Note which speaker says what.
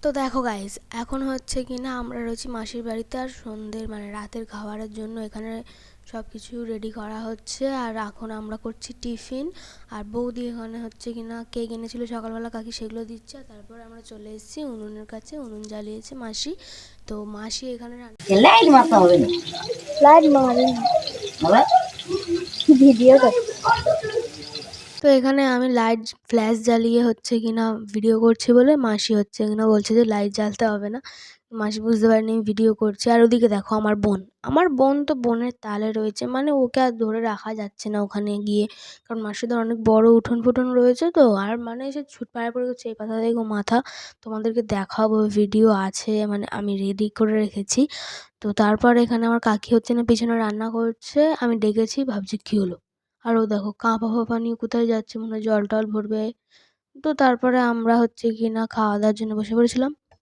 Speaker 1: তো দেখো গাইস, এখন হচ্ছে কি না আমরা রয়েছি মাসির বাড়িতে, আর সন্ধ্যের মানে রাতের খাবারের জন্য এখানে সব কিছু রেডি করা হচ্ছে। আর এখন আমরা করছি টিফিন। আর বৌদি এখানে হচ্ছে কি না কেক এনেছিল সকালবেলা, কাকি সেগুলো দিচ্ছে। আর তারপরে আমরা চলে এসেছি উনুনের কাছে, উনুন জ্বালিয়েছে মাসি। তো মাসি এখানে
Speaker 2: লাইট মারতে হবে না,
Speaker 3: লাইট মারিনি,
Speaker 2: তবে
Speaker 3: ভিডিও করছি।
Speaker 1: তো এখানে আমি লাইট ফ্ল্যাশ জ্বালিয়ে হচ্ছে কিনা ভিডিও করছি বলে মাসি হচ্ছে কিনা বলছে যে লাইট জ্বালতে হবে না। মাসি বুঝতে পারেনি আমি ভিডিও করছি। আর ওদিকে দেখো আমার বোন তো বোনের তালে রয়েছে, মানে ওকে আর ধরে রাখা যাচ্ছে না ওখানে গিয়ে, কারণ মাসিদের অনেক বড় উঠোন ফুটন রয়েছে। তো আর মানে সে ছুট পায়ে পড়ে গেছে, এই কথা দেখো মাথা। তোমাদেরকে দেখাবো, ভিডিও আছে, মানে আমি রেডি করে রেখেছি। তো তারপর এখানে আমার কাকি হচ্ছে না পিছনে রান্না করছে, আমি ডেকেছি, ভাবছি কী হলো। আর ও দেখো কাঁপা ফাঁপা নিয়ে কোথায় যাচ্ছে, মনে হয় জল টল ভরবে। তো তারপরে আমরা হচ্ছে কি না খাওয়া দাওয়ার জন্য বসে পড়েছিলাম।